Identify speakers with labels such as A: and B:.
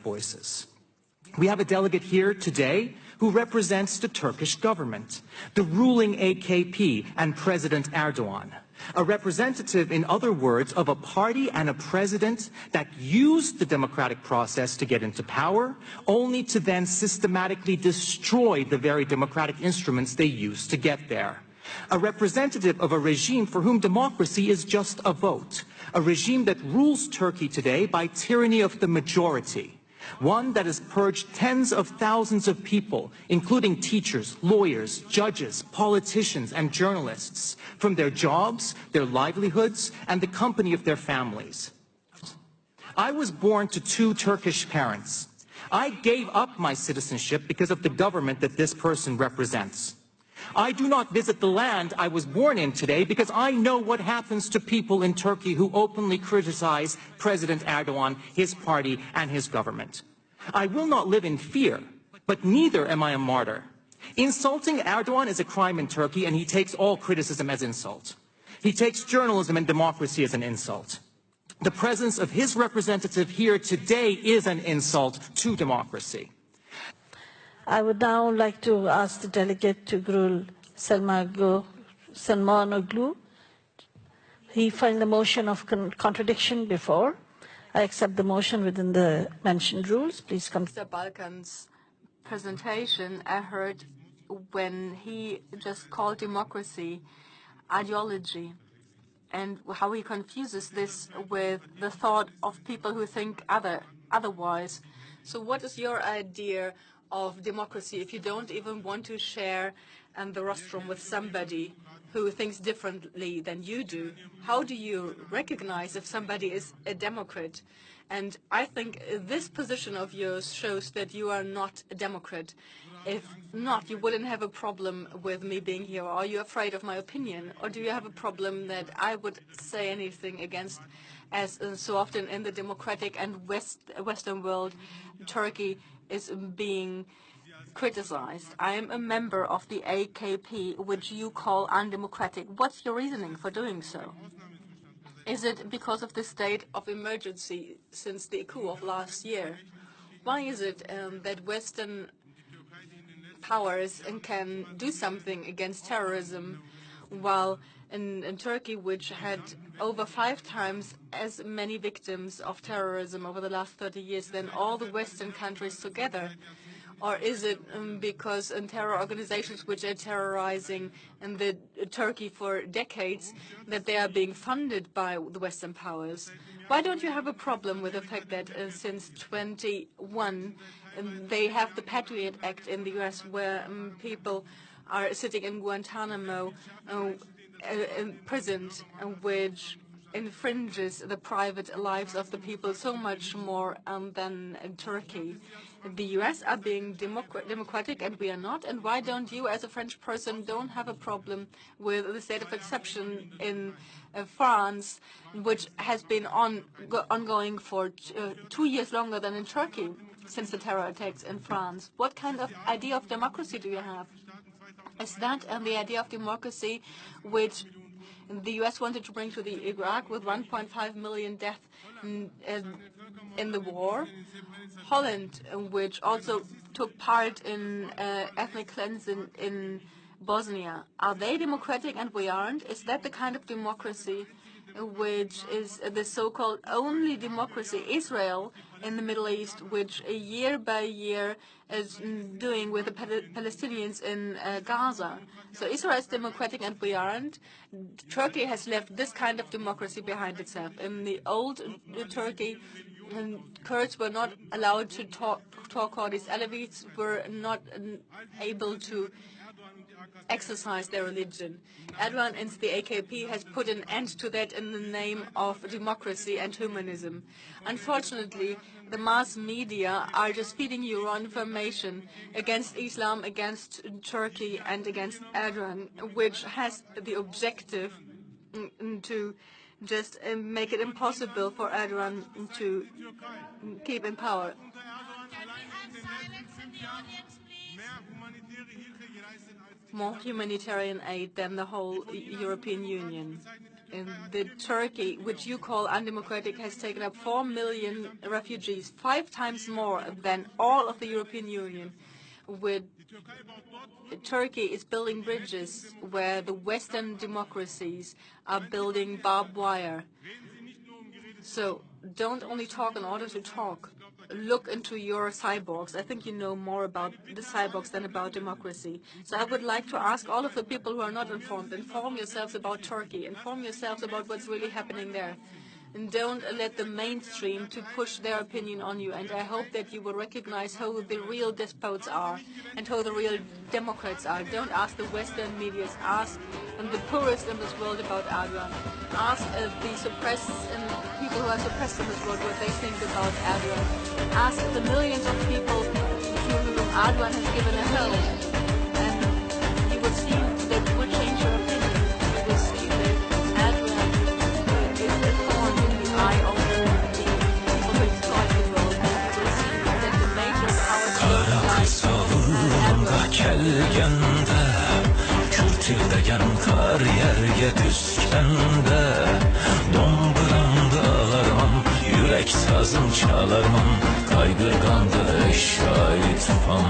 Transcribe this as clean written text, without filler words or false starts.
A: voices. We have a delegate here today who represents the Turkish government, the ruling AKP and President Erdogan. A representative, in other words, of a party and a president that used the democratic process to get into power, only to then systematically destroy the very democratic instruments they used to get there. A representative of a regime for whom democracy is just a vote. A regime that rules Turkey today by tyranny of the majority. One that has purged tens of thousands of people, including teachers, lawyers, judges, politicians, and journalists, from their jobs, their livelihoods, and the company of their families. I was born to two Turkish parents. I gave up my citizenship because of the government that this person represents. I do not visit the land I was born in today because I know what happens to people in Turkey who openly criticize President Erdogan, his party, and his government. I will not live in fear, but neither am I a martyr. Insulting Erdogan is a crime in Turkey, and he takes all criticism as insult. He takes journalism and democracy as an insult. The presence of his representative here today is an insult to democracy.
B: I would now like to ask the delegate to Gül Selmanoglu. He filed a motion of contradiction before. I accept the motion within the mentioned rules. Please come.
C: Mr. Balkan's presentation, I heard when he just called democracy ideology, and how he confuses this with the thought of people who think otherwise. So what is your idea of democracy if you don't even want to share the rostrum with somebody who thinks differently than you do? How do you recognize if somebody is a Democrat? And I think this position of yours shows that you are not a Democrat. If not, you wouldn't have a problem with me being here. Are you afraid of my opinion? Or do you have a problem that I would say anything against, as so often in the democratic and Western world, Turkey is being criticized? I am a member of the AKP, which you call undemocratic. What's your reasoning for doing so? Is it because of the state of emergency since the coup of last year? Why is it that Western powers can do something against terrorism, while in Turkey, which had over 5 times as many victims of terrorism over the last 30 years than all the Western countries together? Or is it because terror organizations which are terrorizing Turkey for decades, that they are being funded by the Western powers? Why don't you have a problem with the fact that since 21 they have the Patriot Act in the U.S., where people are sitting in Guantanamo imprisoned, which infringes the private lives of the people so much more than in Turkey? The U.S. are being democratic and we are not. And why don't you, as a French person, don't have a problem with the state of exception in France, which has been ongoing for 2 years longer than in Turkey since the terror attacks in France? What kind of idea of democracy do you have? Is that the idea of democracy which the U.S. wanted to bring to the Iraq with 1.5 million deaths in the war? Holland, which also took part in ethnic cleansing in Bosnia, are they democratic and we aren't? Is that the kind of democracy which is the so-called only democracy? Israel in the Middle East, which year by year is doing with the Palestinians in Gaza. So Israel is democratic and we aren't. Turkey has left this kind of democracy behind itself. In the old Turkey, Kurds were not allowed to talk, or these Alevites were not able to exercise their religion. Erdogan and the AKP has put an end to that in the name of democracy and humanism. Unfortunately, the mass media are just feeding you wrong information against Islam, against Turkey, and against Erdogan, which has the objective to just make it impossible for Erdogan to keep in power. More humanitarian aid than the whole European Union. The Turkey, which you call undemocratic, has taken up 4 million refugees, 5 times more than all of the European Union. With Turkey is building bridges where the Western democracies are building barbed wire. So don't only talk in order to talk. Look into your cyborgs. I think you know more about the cyborgs than about democracy. So I would like to ask all of the people who are not informed, inform yourselves about Turkey. Inform yourselves about what's really happening there. And don't let the mainstream to push their opinion on you. And I hope that you will recognize who the real despots are and who the real democrats are. Don't ask the Western media. Ask the poorest in this world about Erdogan. Ask the suppressed and people who are suppressed in this world what they think about Erdogan. Ask the millions of people to whom Erdogan has given a home. And you will see that you will change your opinion. You will see that Erdogan is a thorn in the eye of the people who exploit the world. You will see that the major powers
D: Kürtüldegen kar yerge düzkende Domburamda alarmam, yürek sazım çalarmam Kaygırganda eşyayı tufam